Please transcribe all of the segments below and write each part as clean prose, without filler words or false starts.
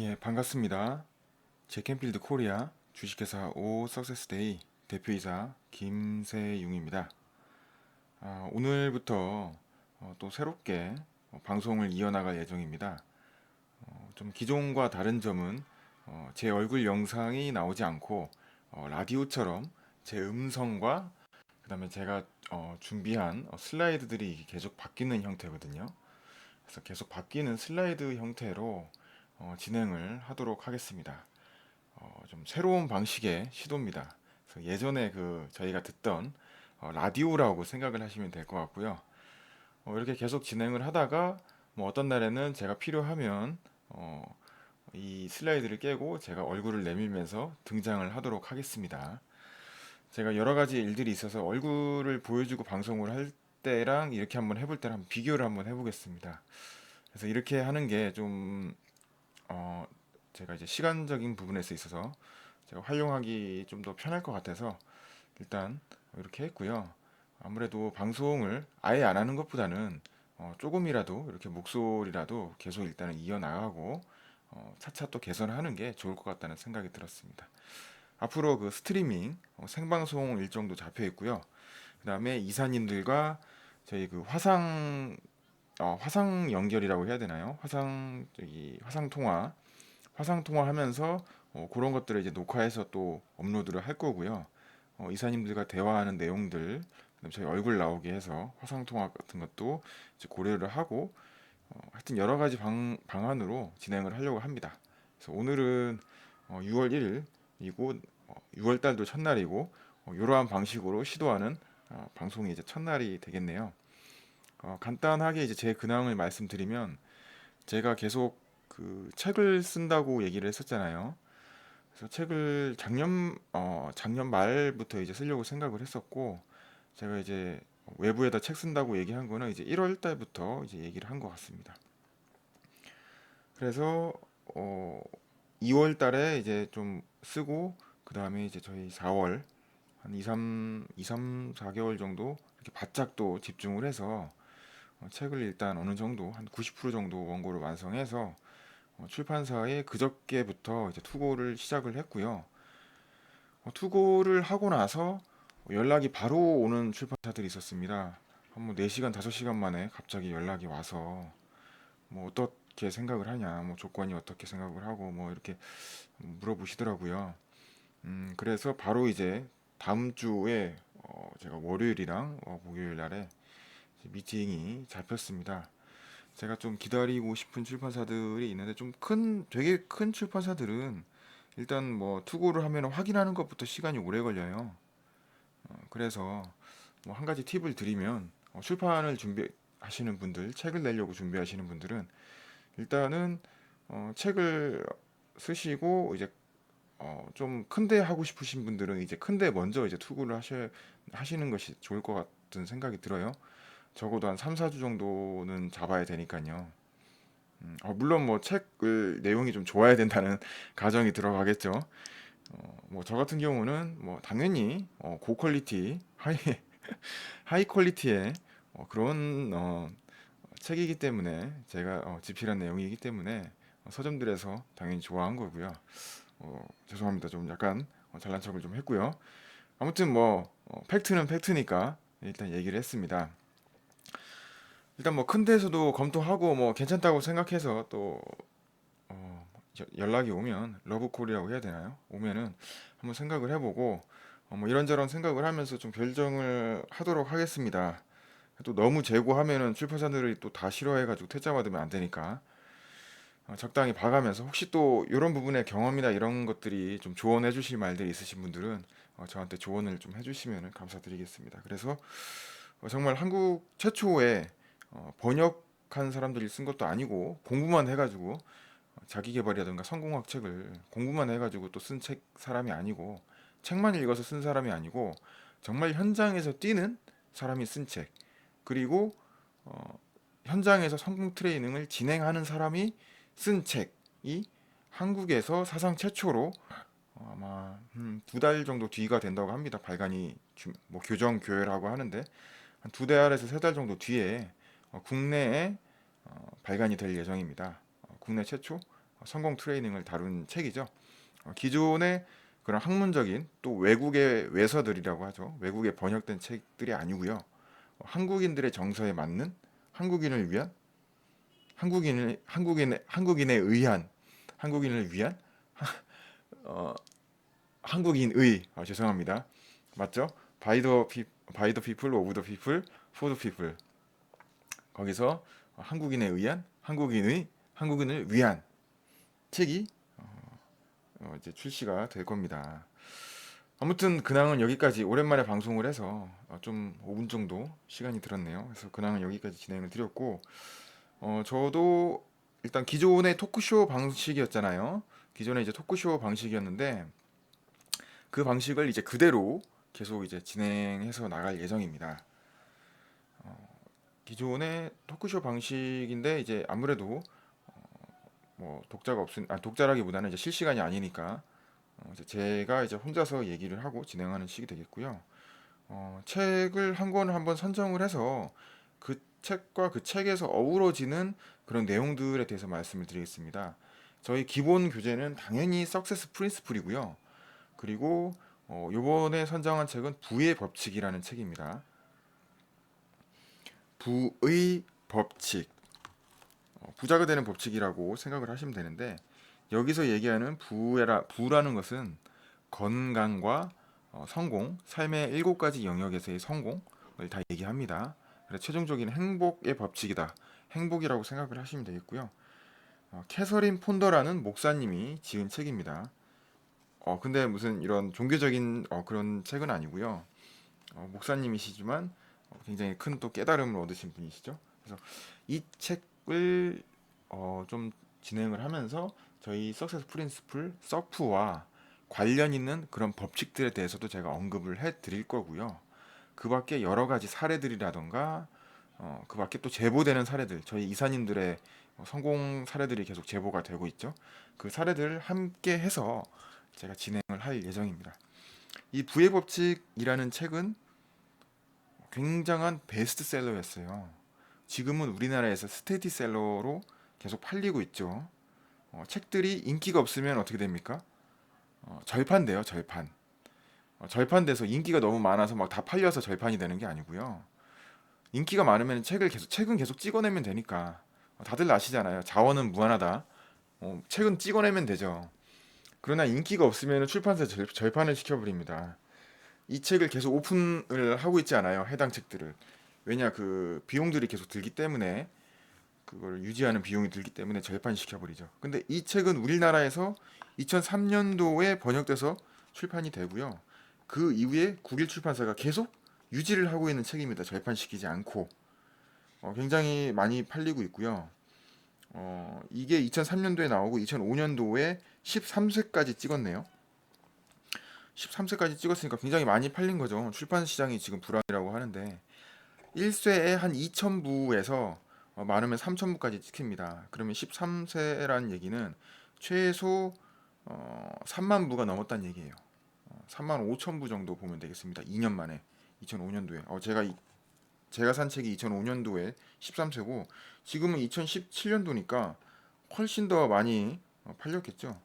예, 반갑습니다. 제캠필드 코리아 주식회사 오 석세스데이 대표이사 김세용입니다. 오늘부터 또 새롭게 방송을 이어나갈 예정입니다. 좀 기존과 다른 점은 제 얼굴 영상이 나오지 않고 라디오처럼 제 음성과 그다음에 제가 준비한 슬라이드들이 계속 바뀌는 형태거든요. 그래서 계속 바뀌는 슬라이드 형태로 진행을 하도록 하겠습니다. 좀 새로운 방식의 시도입니다. 그래서 예전에 그 저희가 듣던 라디오라고 생각을 하시면 될 것 같고요. 이렇게 계속 진행을 하다가 뭐 어떤 날에는 제가 필요하면 이 슬라이드를 깨고 제가 얼굴을 내밀면서 등장을 하도록 하겠습니다. 제가 여러 가지 일들이 있어서 얼굴을 보여주고 방송을 할 때랑 이렇게 한번 해볼 때랑 한번 비교를 한번 해보겠습니다. 그래서 이렇게 하는 게좀 제가 이제 시간적인 부분에서 있어서 제가 활용하기 좀 더 편할 것 같아서 일단 이렇게 했고요. 아무래도 방송을 아예 안 하는 것보다는 조금이라도 이렇게 목소리라도 계속 일단은 이어나가고 차차 또 개선하는 게 좋을 것 같다는 생각이 들었습니다. 앞으로 그 스트리밍 생방송 일정도 잡혀 있고요. 그다음에 이사님들과 저희 그 화상 연결이라고 해야 되나요? 화상 통화하면서 그런 것들을 이제 녹화해서 또 업로드를 할 거고요. 이사님들과 대화하는 내용들, 그다음에 저희 얼굴 나오게 해서 화상 통화 같은 것도 이제 고려를 하고 하여튼 여러 가지 방안으로 진행을 하려고 합니다. 그래서 오늘은 6월 1일이고 6월 달도 첫날이고 이러한 방식으로 시도하는 방송이 이제 첫날이 되겠네요. 간단하게 이제 제 근황을 말씀드리면 제가 계속 그 책을 쓴다고 얘기를 했었잖아요. 그래서 책을 작년 말부터 이제 쓰려고 생각을 했었고, 제가 이제 외부에다 책 쓴다고 얘기한 거는 이제 1월 달부터 이제 얘기를 한 것 같습니다. 그래서 어, 2월 달에 이제 좀 쓰고, 그 다음에 이제 저희 4월 한 4개월 정도 이렇게 바짝 또 집중을 해서 책을 일단 어느 정도 한 90% 정도 원고를 완성해서 출판사에 그저께부터 이제 투고를 시작을 했고요. 투고를 하고 나서 연락이 바로 오는 출판사들이 있었습니다. 한 뭐 4시간, 5시간 만에 갑자기 연락이 와서 뭐 어떻게 생각을 하냐, 뭐 조건이 어떻게 생각을 하고 뭐 이렇게 물어보시더라고요. 그래서 바로 이제 다음 주에 제가 월요일이랑 목요일 날에 이제 미팅이 잡혔습니다. 제가 좀 기다리고 싶은 출판사들이 있는데 되게 큰 출판사들은 일단 뭐 투고를 하면 확인하는 것부터 시간이 오래 걸려요. 그래서 뭐 한 가지 팁을 드리면 출판을 준비하시는 분들, 책을 내려고 준비하시는 분들은 일단은 책을 쓰시고 이제 좀 큰데 하고 싶으신 분들은 이제 큰데 먼저 이제 투고를 하시는 것이 좋을 것 같은 생각이 들어요. 적어도 한 3, 4주 정도는 잡아야 되니까요. 물론 뭐 책을 내용이 좀 좋아야 된다는 가정이 들어가겠죠. 뭐 저 같은 경우는 뭐 당연히 고퀄리티, 하이 퀄리티의 그런 책이기 때문에 제가 집필한 내용이기 때문에 서점들에서 당연히 좋아한 거고요. 죄송합니다. 좀 약간 잘난 척을 좀 했고요. 아무튼 뭐 팩트는 팩트니까 일단 얘기를 했습니다. 일단 뭐 큰 데서도 검토하고 뭐 괜찮다고 생각해서 또 연락이 오면 러브콜이라고 해야 되나요? 오면은 한번 생각을 해보고 뭐 이런저런 생각을 하면서 좀 결정을 하도록 하겠습니다. 또 너무 재고하면은 출판사들이 또 다 싫어해가지고 퇴짜 받으면 안 되니까 적당히 봐가면서 혹시 또 이런 부분의 경험이나 이런 것들이 좀 조언해 주실 말들이 있으신 분들은 저한테 조언을 좀 해주시면 감사드리겠습니다. 그래서 정말 한국 최초의 번역한 사람들이 쓴 것도 아니고 공부만 해가지고 자기계발이라든가 성공학 책을 공부만 해가지고 또 쓴 책 사람이 아니고 책만 읽어서 쓴 사람이 아니고 정말 현장에서 뛰는 사람이 쓴 책, 그리고 어, 현장에서 성공 트레이닝을 진행하는 사람이 쓴 책이 한국에서 사상 최초로 아마 2달 정도 뒤가 된다고 합니다. 발간이 뭐 교정 교열하고 하는데 한 2달에서 3달 정도 뒤에 국내에 발간이 될 예정입니다. 국내 최초 성공 트레이닝을 다룬 책이죠. 기존의 그런 학문적인 또 외국의 외서들이라고 하죠. 외국에 번역된 책들이 아니고요. 한국인들의 정서에 맞는 한국인을 위한 한국인에 의한 한국인을 위한 어, 한국인의 죄송합니다. 맞죠? By the people, of the people, for the people. 거기서 한국인에 의한 한국인을 위한 책이 이제 출시가 될 겁니다. 아무튼 근황은 여기까지 오랜만에 방송을 해서 좀 5분 정도 시간이 들었네요. 그래서 근황은 여기까지 진행을 드렸고 저도 일단 기존의 토크쇼 방식이었잖아요. 기존에 이제 토크쇼 방식이었는데 그 방식을 이제 그대로 계속 이제 진행해서 나갈 예정입니다. 기존의 토크쇼 방식인데 이제 아무래도 뭐 독자가 없으 독자라기보다는 이제 실시간이 아니니까 이제 제가 이제 혼자서 얘기를 하고 진행하는 식이 되겠고요. 책을 한 권을 한번 선정을 해서 그 책과 그 책에서 어우러지는 그런 내용들에 대해서 말씀을 드리겠습니다. 저희 기본 교재는 당연히 석세스 프린스플이고요. 그리고 요번에 선정한 책은 부의 법칙이라는 책입니다. 부의 법칙, 부자가 되는 법칙이라고 생각을 하시면 되는데 여기서 얘기하는 부라는 것은 건강과 성공, 삶의 7가지 영역에서의 성공을 다 얘기합니다. 그래서 최종적인 행복의 법칙이다. 행복이라고 생각을 하시면 되겠고요. 캐서린 폰더라는 목사님이 지은 책입니다. 근데 무슨 이런 종교적인 그런 책은 아니고요. 목사님이시지만 굉장히 큰 또 깨달음을 얻으신 분이시죠. 그래서 이 책을 좀 진행을 하면서 저희 석세스 프린스플 서프와 관련 있는 그런 법칙들에 대해서도 제가 언급을 해 드릴 거고요. 그 밖에 여러 가지 사례들이라던가 그 밖에 또 제보되는 사례들, 저희 이사님들의 성공 사례들이 계속 제보가 되고 있죠. 그 사례들을 함께 해서 제가 진행을 할 예정입니다. 이 부의 법칙이라는 책은 굉장한 베스트셀러였어요. 지금은 우리나라에서 스테디셀러로 계속 팔리고 있죠. 책들이 인기가 없으면 어떻게 됩니까? 절판돼요, 절판. 절판돼서 인기가 너무 많아서 막 다 팔려서 절판이 되는 게 아니고요. 인기가 많으면 책은 계속 찍어내면 되니까. 다들 아시잖아요. 자원은 무한하다. 책은 찍어내면 되죠. 그러나 인기가 없으면 출판사 절판을 시켜버립니다. 이 책을 계속 오픈을 하고 있지 않아요. 해당 책들을. 왜냐, 그 비용들이 계속 들기 때문에 그걸 유지하는 비용이 들기 때문에 절판시켜버리죠. 근데 이 책은 우리나라에서 2003년도에 번역돼서 출판이 되고요. 그 이후에 국일 출판사가 계속 유지를 하고 있는 책입니다. 절판시키지 않고. 굉장히 많이 팔리고 있고요. 이게 2003년도에 나오고 2005년도에 13쇄까지 찍었네요. 13쇄까지 찍었으니까 굉장히 많이 팔린 거죠. 출판 시장이 지금 불황이라고 하는데 1쇄에 한 2,000부에서 많으면 3,000부까지 찍힙니다. 그러면 13쇄라는 얘기는 최소 3만 부가 넘었다는 얘기예요. 3만 5천 부 정도 보면 되겠습니다. 2년 만에 2005년도에 제가 산 책이 2005년도에 13쇄고 지금은 2017년도니까 훨씬 더 많이 팔렸겠죠.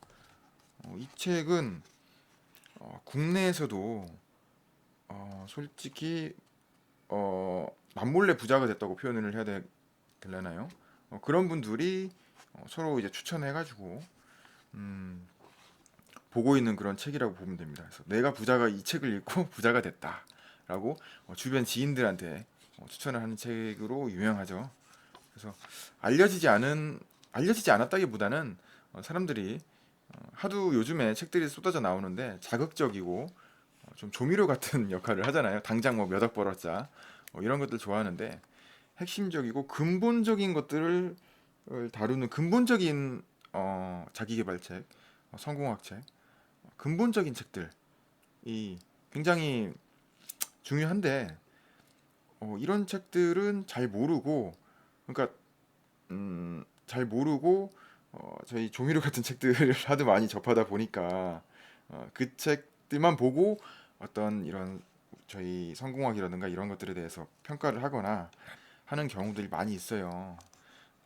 이 책은 국내에서도 솔직히 남몰래 부자가 됐다고 표현을 되려나요? 그런 분들이 서로 이제 추천해가지고 음, 보고 있는 그런 책이라고 보면 됩니다. 그래서 내가 부자가 이 책을 읽고 부자가 됐다라고 주변 지인들한테 추천을 하는 책으로 유명하죠. 그래서 알려지지 않았다기보다는 사람들이 하도 요즘에 책들이 쏟아져 나오는데 자극적이고 좀 조미료 같은 역할을 하잖아요. 당장 뭐 몇 억 벌었자 이런 것들 좋아하는데 핵심적이고 근본적인 것들을 다루는 근본적인 자기계발책, 성공학책, 근본적인 책들이 굉장히 중요한데 이런 책들은 잘 모르고 그러니까 잘 모르고 저희 조미료 같은 책들을 하도 많이 접하다 보니까 그 책들만 보고 어떤 이런 저희 성공학이라든가 이런 것들에 대해서 평가를 하거나 하는 경우들이 많이 있어요.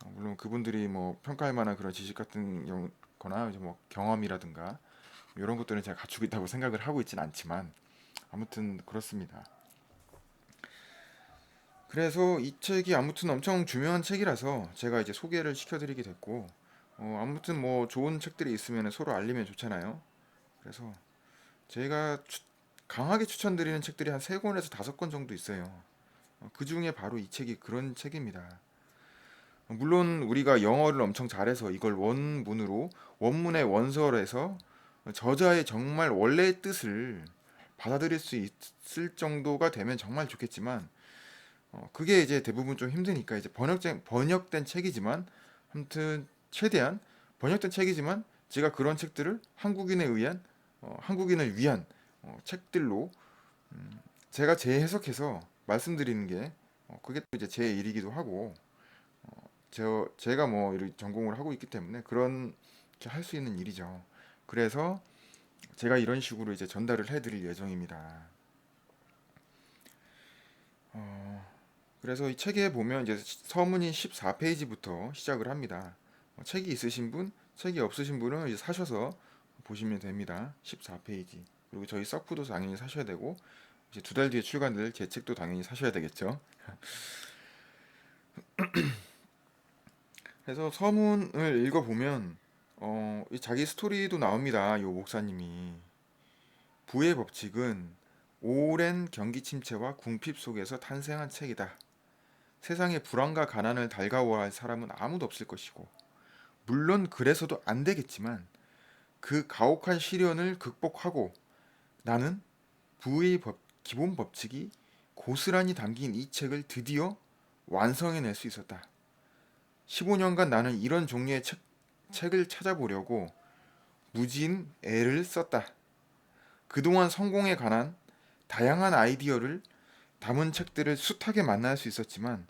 물론 그분들이 뭐 평가할 만한 그런 지식 같은 거나 이제 뭐 경험이라든가 이런 것들은 제가 갖추고 있다고 생각을 하고 있진 않지만 아무튼 그렇습니다. 그래서 이 책이 아무튼 엄청 중요한 책이라서 제가 이제 소개를 시켜드리게 됐고, 아무튼 뭐 좋은 책들이 있으면 서로 알리면 좋잖아요. 그래서 제가 강하게 추천드리는 책들이 한 세 권에서 다섯 권 정도 있어요. 그 중에 바로 이 책이 그런 책입니다. 물론 우리가 영어를 엄청 잘해서 이걸 원문으로 원문의 원설에서 저자의 정말 원래의 뜻을 받아들일 수 있을 정도가 되면 정말 좋겠지만 그게 이제 대부분 좀 힘드니까 이제 번역된 책이지만 아무튼 최대한 번역된 책이지만 제가 그런 책들을 한국인을 위한 책들로 제가 재해석해서 말씀드리는 게 그게 또 이제 제 일이기도 하고 제가 뭐 이런 전공을 하고 있기 때문에 그런 할 수 있는 일이죠. 그래서 제가 이런 식으로 이제 전달을 해드릴 예정입니다. 어, 그래서 이 책에 보면 이제 서문이 14페이지부터 시작을 합니다. 책이 있으신 분, 책이 없으신 분은 이제 사셔서 보시면 됩니다. 14페이지. 그리고 저희 서프도 당연히 사셔야 되고 이제 두 달 뒤에 출간될 제 책도 당연히 사셔야 되겠죠. 그래서 서문을 읽어보면 이 자기 스토리도 나옵니다. 요 목사님이 부의 법칙은 오랜 경기 침체와 궁핍 속에서 탄생한 책이다. 세상에 불안과 가난을 달가워할 사람은 아무도 없을 것이고 물론 그래서도 안 되겠지만 그 가혹한 시련을 극복하고 나는 부의 기본 법칙이 고스란히 담긴 이 책을 드디어 완성해낼 수 있었다. 15년간 나는 이런 종류의 책을 찾아보려고 무진 애를 썼다. 그동안 성공에 관한 다양한 아이디어를 담은 책들을 숱하게 만날 수 있었지만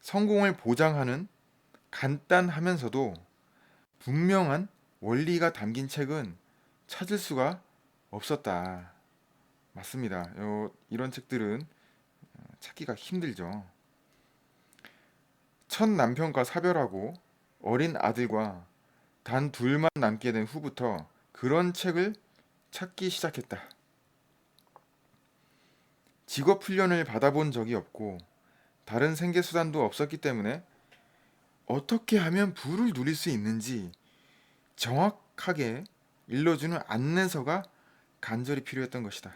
성공을 보장하는 간단하면서도 분명한 원리가 담긴 책은 찾을 수가 없었다. 맞습니다. 이런 책들은 찾기가 힘들죠. 첫 남편과 사별하고 어린 아들과 단 둘만 남게 된 후부터 그런 책을 찾기 시작했다. 직업 훈련을 받아본 적이 없고 다른 생계 수단도 없었기 때문에 어떻게 하면 부를 누릴 수 있는지 정확하게 일러주는 안내서가 간절히 필요했던 것이다.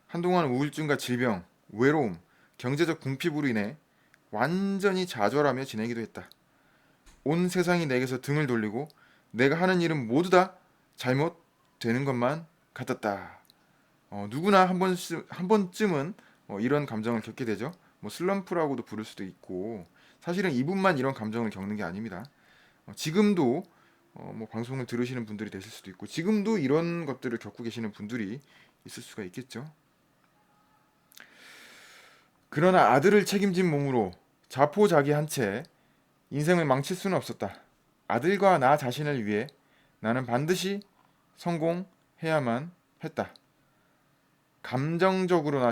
한동안 우울증과 질병, 외로움, 경제적 궁핍으로 인해 완전히 좌절하며 지내기도 했다. 온 세상이 내게서 등을 돌리고 내가 하는 일은 모두 다 잘못되는 것만 같았다. 누구나 한 번쯤은 이런 감정을 겪게 되죠. 뭐 슬럼프라고도 부를 수도 있고 사실은 이분만 이런 감정을 겪는 게 아닙니다. 지금도 뭐 방송을 들으시는 분들이 되실 수도 있고 지금도 이런 것들을 겪고 계시는 분들이 있을 수가 있겠죠. 그러나 아들을 책임진 몸으로 자포자기한 채 인생을 망칠 수는 없었다. 아들과 나 자신을 위해 나는 반드시 성공해야만 했다. 감정적으로나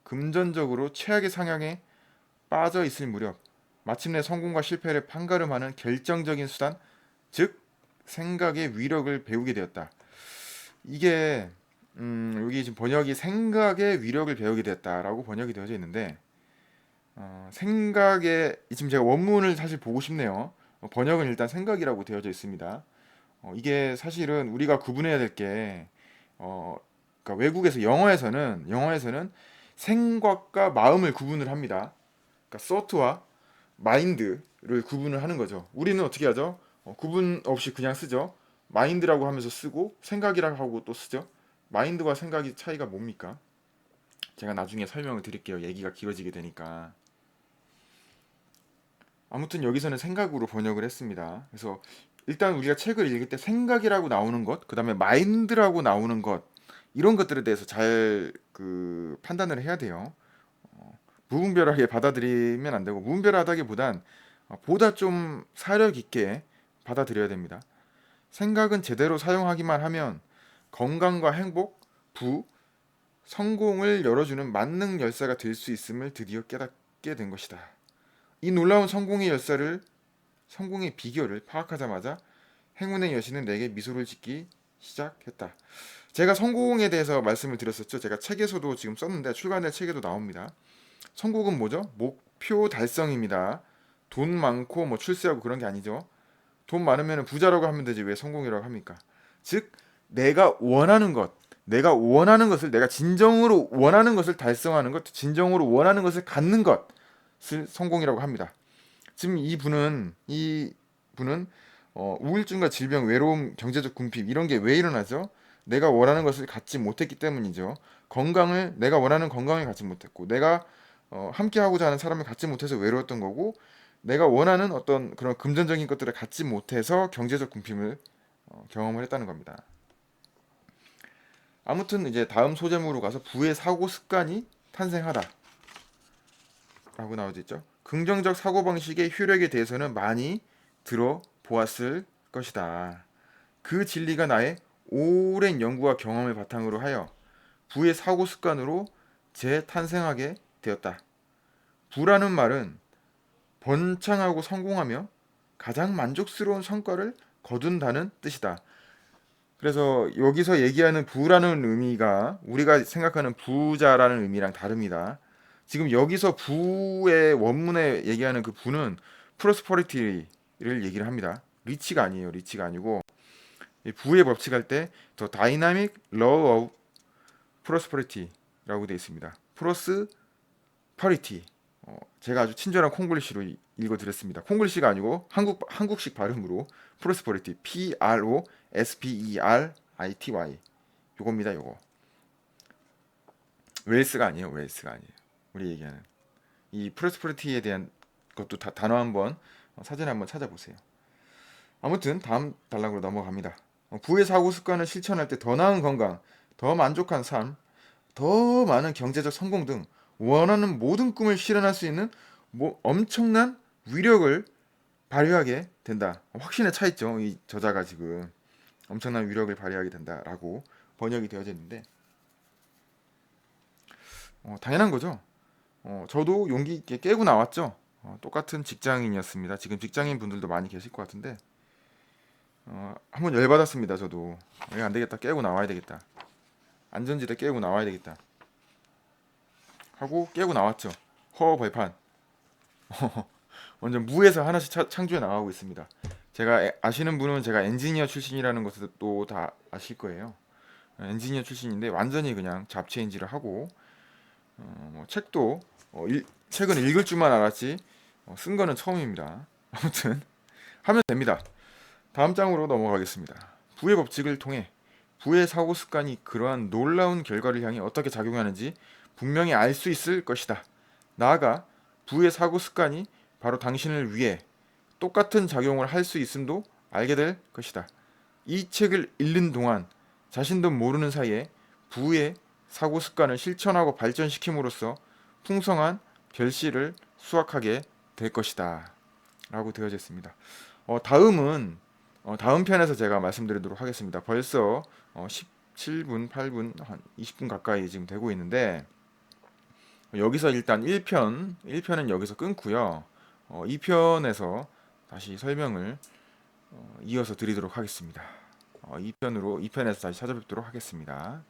금전적으로 최악의 상황에 빠져 있을 무렵 마침내 성공과 실패를 판가름하는 결정적인 수단, 즉 생각의 위력을 배우게 되었다. 이게 여기 지금 번역이 생각의 위력을 배우게 되었다라고 번역이 되어져 있는데 생각의 지금 제가 원문을 사실 보고 싶네요. 번역은 일단 생각이라고 되어져 있습니다. 이게 사실은 우리가 구분해야 될 게 그러니까 외국에서 영어에서는 생각과 마음을 구분을 합니다. 그러니까 thought와 mind를 구분을 하는 거죠. 우리는 어떻게 하죠? 구분 없이 그냥 쓰죠. mind라고 하면서 쓰고 생각이라고 하고 또 쓰죠. 마인드와 생각이 차이가 뭡니까? 제가 나중에 설명을 드릴게요. 얘기가 길어지게 되니까. 아무튼 여기서는 생각으로 번역을 했습니다. 그래서 일단 우리가 책을 읽을 때 생각이라고 나오는 것, 그 다음에 마인드라고 나오는 것, 이런 것들에 대해서 잘 판단을 해야 돼요. 무분별하게 받아들이면 안 되고, 무분별하다기보단 보다 좀 사력 있게 받아들여야 됩니다. 생각은 제대로 사용하기만 하면 건강과 행복, 성공을 열어주는 만능 열쇠가 될 수 있음을 드디어 깨닫게 된 것이다. 이 놀라운 성공의 비결을 파악하자마자 행운의 여신은 내게 미소를 짓기 시작했다. 제가 성공에 대해서 말씀을 드렸었죠. 제가 책에서도 지금 썼는데 출간될 책에도 나옵니다. 성공은 뭐죠? 목표 달성입니다. 돈 많고 뭐 출세하고 그런 게 아니죠. 돈 많으면 부자라고 하면 되지 왜 성공이라고 합니까? 즉 내가 원하는 것을 내가 진정으로 원하는 것을 달성하는 것, 진정으로 원하는 것을 갖는 것을 성공이라고 합니다. 지금 이 분은 우울증과 질병, 외로움, 경제적 궁핍 이런 게 왜 일어나죠? 내가 원하는 것을 갖지 못했기 때문이죠. 내가 원하는 건강을 갖지 못했고, 내가 함께 하고자 하는 사람을 갖지 못해서 외로웠던 거고, 내가 원하는 어떤 그런 금전적인 것들을 갖지 못해서 경제적 궁핍을 경험을 했다는 겁니다. 아무튼 이제 다음 소제목으로 가서 부의 사고 습관이 탄생하다라고 나오고 있죠. 긍정적 사고 방식의 효력에 대해서는 많이 들어보았을 것이다. 그 진리가 나의 오랜 연구와 경험을 바탕으로 하여 부의 사고 습관으로 재탄생하게 되었다. 부라는 말은 번창하고 성공하며 가장 만족스러운 성과를 거둔다는 뜻이다. 그래서 여기서 얘기하는 부라는 의미가 우리가 생각하는 부자라는 의미랑 다릅니다. 지금 여기서 부의 원문에 얘기하는 그 부는 프로스퍼리티를 얘기를 합니다. 리치가 아니에요. 리치가 아니고 이 부의 법칙 할 때 더 다이나믹 law of prosperity라고 되어 있습니다. 프로스퍼리티. 제가 아주 친절한 콩글리시로 읽어드렸습니다. 콩글리시가 아니고 한국식 발음으로 프로스퍼리티, PROSPERITY 요겁니다. 요거 웨일스가 아니에요. 웨일스가 아니에요. 우리 얘기하는 이 프로스퍼리티에 대한 것도 단어 한번 사진 한번 찾아보세요. 아무튼 다음 단락으로 넘어갑니다. 부의 사고 습관을 실천할 때 더 나은 건강, 더 만족한 삶, 더 많은 경제적 성공 등 원하는 모든 꿈을 실현할 수 있는 엄청난 위력을 발휘하게 된다. 확신에 차 있죠. 이 저자가 지금 엄청난 위력을 발휘하게 된다라고 번역이 되어져 있는데 당연한 거죠. 저도 용기 있게 깨고 나왔죠. 똑같은 직장인이었습니다. 지금 직장인 분들도 많이 계실 것 같은데 한번 열받았습니다. 저도 이거 안 되겠다. 깨고 나와야 되겠다. 안전지대 깨고 나와야 되겠다. 하고 깨고 나왔죠. 허벌판. 완전 무에서 하나씩 창조해 나가고 있습니다. 제가 아시는 분은 제가 엔지니어 출신이라는 것을 또 다 아실 거예요. 엔지니어 출신인데 완전히 그냥 잡체인지를 하고 뭐 책은 읽을 줄만 알았지 쓴 거는 처음입니다. 아무튼 하면 됩니다. 다음 장으로 넘어가겠습니다. 부의 법칙을 통해 부의 사고 습관이 그러한 놀라운 결과를 향해 어떻게 작용하는지 분명히 알 수 있을 것이다. 나아가 부의 사고 습관이 바로 당신을 위해 똑같은 작용을 할 수 있음도 알게 될 것이다. 이 책을 읽는 동안 자신도 모르는 사이에 부의 사고 습관을 실천하고 발전시킴으로써 풍성한 결실을 수확하게 될 것이다. 라고 되어져 있습니다. 다음 편에서 제가 말씀드리도록 하겠습니다. 벌써 17분, 8분, 한 20분 가까이 지금 되고 있는데 여기서 일단 1편은 여기서 끊고요. 2편에서 다시 설명을 이어서 드리도록 하겠습니다. 2편에서 다시 찾아뵙도록 하겠습니다.